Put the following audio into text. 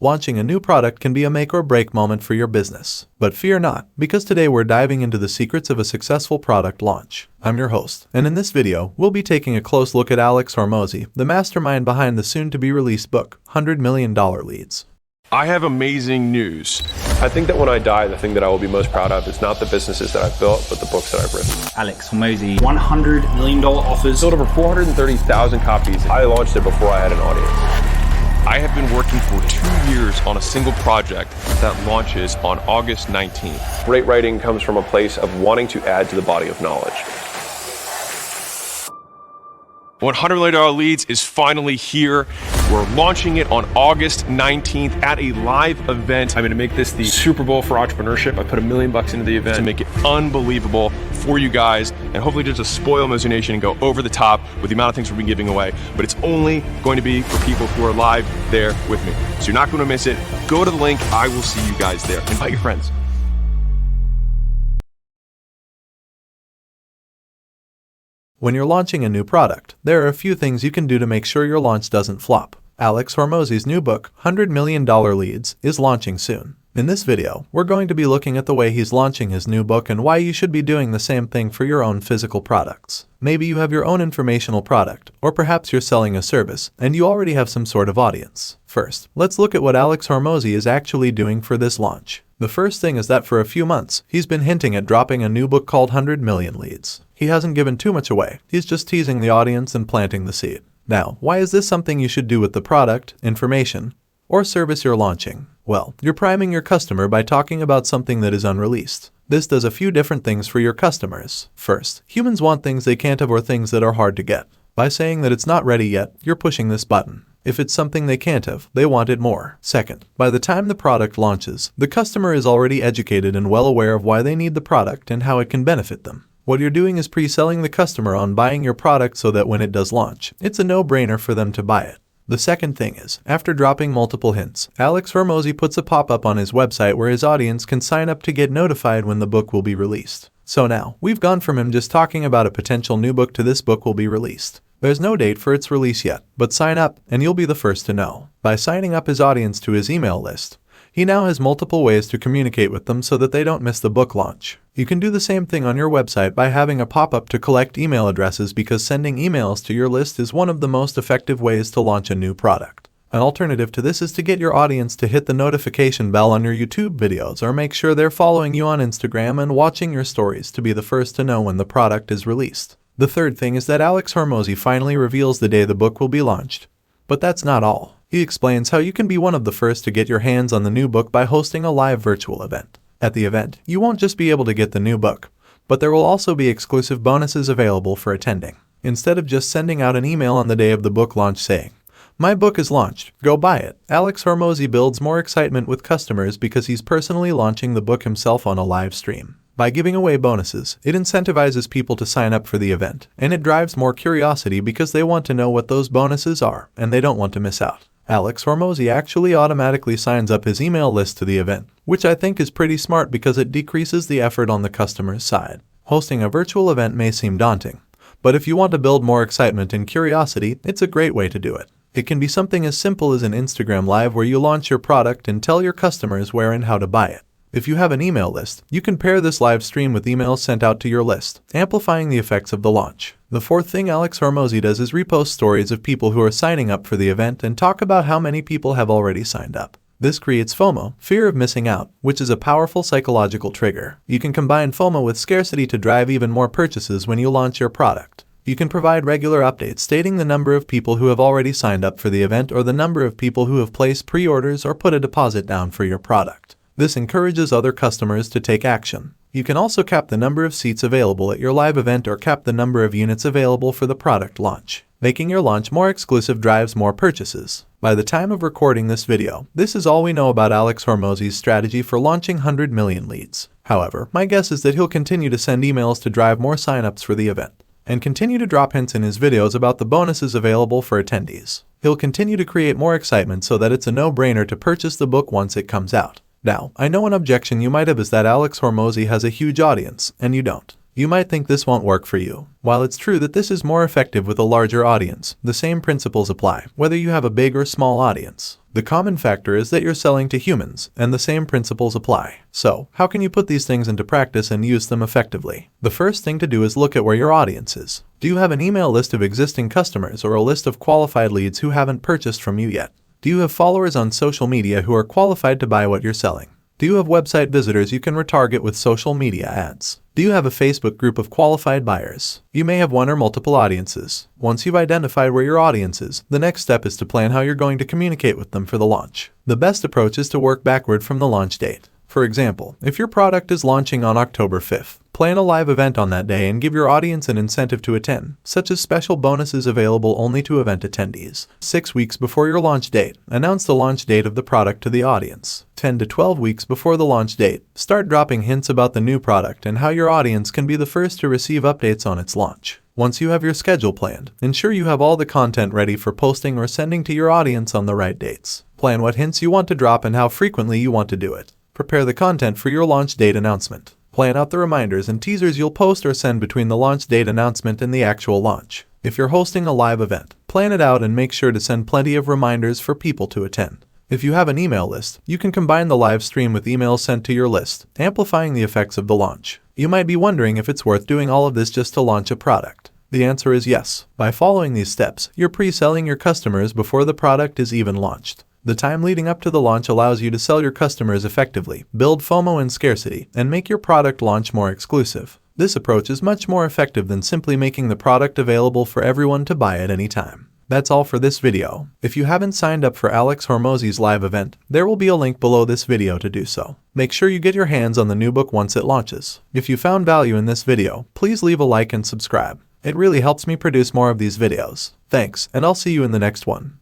Launching a new product can be a make or break moment for your business. But fear not, because today we're diving into the secrets of a successful product launch. I'm your host, and in this video, we'll be taking a close look at Alex Hormozi, the mastermind behind the soon-to-be released book, $100 Million Leads. I have amazing news. I think that when I die, the thing that I will be most proud of is not the businesses that I've built, but the books that I've written. Alex Hormozi, $100 million offers. Sold over 430,000 copies. I launched it before I had an audience. I have been working for 2 years on a single project that launches on August 19th. Great writing comes from a place of wanting to add to the body of knowledge. $100 Million Leads is finally here. We're launching it on August 19th at a live event. I'm going to make this the Super Bowl for entrepreneurship. I put $1 million into the event To make it unbelievable for you guys, and hopefully just to spoil Mozi Nation and go over the top with the amount of things we'll be giving away. But it's only going to be for people who are live there with me. So you're not going to miss it. Go to the link. I will see you guys there. Invite your friends. When you're launching a new product, there are a few things you can do to make sure your launch doesn't flop. Alex Hormozi's new book, $100 Million Leads, is launching soon. In this video, we're going to be looking at the way he's launching his new book and why you should be doing the same thing for your own physical products. Maybe you have your own informational product, or perhaps you're selling a service, and you already have some sort of audience. First, let's look at what Alex Hormozi is actually doing for this launch. The first thing is that for a few months, he's been hinting at dropping a new book called 100 Million Leads. He hasn't given too much away, he's just teasing the audience and planting the seed. Now, why is this something you should do with the product, information, or service you're launching? Well, you're priming your customer by talking about something that is unreleased. This does a few different things for your customers. First, humans want things they can't have or things that are hard to get. By saying that it's not ready yet, you're pushing this button. If it's something they can't have, they want it more. Second, by the time the product launches, the customer is already educated and well aware of why they need the product and how it can benefit them. What you're doing is pre-selling the customer on buying your product so that when it does launch, it's a no-brainer for them to buy it. The second thing is, after dropping multiple hints, Alex Hormozi puts a pop-up on his website where his audience can sign up to get notified when the book will be released. So now, we've gone from him just talking about a potential new book to this book will be released. There's no date for its release yet, but sign up and you'll be the first to know. By signing up his audience to his email list, he now has multiple ways to communicate with them so that they don't miss the book launch. You can do the same thing on your website by having a pop-up to collect email addresses because sending emails to your list is one of the most effective ways to launch a new product. An alternative to this is to get your audience to hit the notification bell on your YouTube videos or make sure they're following you on Instagram and watching your stories to be the first to know when the product is released. The third thing is that Alex Hormozi finally reveals the day the book will be launched. But that's not all. He explains how you can be one of the first to get your hands on the new book by hosting a live virtual event. At the event, you won't just be able to get the new book, but there will also be exclusive bonuses available for attending. Instead of just sending out an email on the day of the book launch saying, "My book is launched, go buy it," Alex Hormozi builds more excitement with customers because he's personally launching the book himself on a live stream. By giving away bonuses, it incentivizes people to sign up for the event, and it drives more curiosity because they want to know what those bonuses are, and they don't want to miss out. Alex Hormozi actually automatically signs up his email list to the event, which I think is pretty smart because it decreases the effort on the customer's side. Hosting a virtual event may seem daunting, but if you want to build more excitement and curiosity, it's a great way to do it. It can be something as simple as an Instagram Live where you launch your product and tell your customers where and how to buy it. If you have an email list, you can pair this live stream with emails sent out to your list, amplifying the effects of the launch. The fourth thing Alex Hormozi does is repost stories of people who are signing up for the event and talk about how many people have already signed up. This creates FOMO, fear of missing out, which is a powerful psychological trigger. You can combine FOMO with scarcity to drive even more purchases when you launch your product. You can provide regular updates stating the number of people who have already signed up for the event or the number of people who have placed pre-orders or put a deposit down for your product. This encourages other customers to take action. You can also cap the number of seats available at your live event or cap the number of units available for the product launch. Making your launch more exclusive drives more purchases. By the time of recording this video, this is all we know about Alex Hormozi's strategy for launching 100 million leads. However, my guess is that he'll continue to send emails to drive more signups for the event, and continue to drop hints in his videos about the bonuses available for attendees. He'll continue to create more excitement so that it's a no-brainer to purchase the book once it comes out. Now, I know an objection you might have is that Alex Hormozi has a huge audience, and you don't. You might think this won't work for you. While it's true that this is more effective with a larger audience, the same principles apply, whether you have a big or small audience. The common factor is that you're selling to humans, and the same principles apply. So, how can you put these things into practice and use them effectively? The first thing to do is look at where your audience is. Do you have an email list of existing customers or a list of qualified leads who haven't purchased from you yet? Do you have followers on social media who are qualified to buy what you're selling? Do you have website visitors you can retarget with social media ads? Do you have a Facebook group of qualified buyers? You may have one or multiple audiences. Once you've identified where your audience is, the next step is to plan how you're going to communicate with them for the launch. The best approach is to work backward from the launch date. For example, if your product is launching on October 5th, plan a live event on that day and give your audience an incentive to attend, such as special bonuses available only to event attendees. 6 weeks before your launch date, announce the launch date of the product to the audience. 10 to 12 weeks before the launch date, start dropping hints about the new product and how your audience can be the first to receive updates on its launch. Once you have your schedule planned, ensure you have all the content ready for posting or sending to your audience on the right dates. Plan what hints you want to drop and how frequently you want to do it. Prepare the content for your launch date announcement. Plan out the reminders and teasers you'll post or send between the launch date announcement and the actual launch. If you're hosting a live event, plan it out and make sure to send plenty of reminders for people to attend. If you have an email list, you can combine the live stream with emails sent to your list, amplifying the effects of the launch. You might be wondering if it's worth doing all of this just to launch a product. The answer is yes. By following these steps, you're pre-selling your customers before the product is even launched. The time leading up to the launch allows you to sell your customers effectively, build FOMO and scarcity, and make your product launch more exclusive. This approach is much more effective than simply making the product available for everyone to buy at any time. That's all for this video. If you haven't signed up for Alex Hormozi's live event, there will be a link below this video to do so. Make sure you get your hands on the new book once it launches. If you found value in this video, please leave a like and subscribe. It really helps me produce more of these videos. Thanks, and I'll see you in the next one.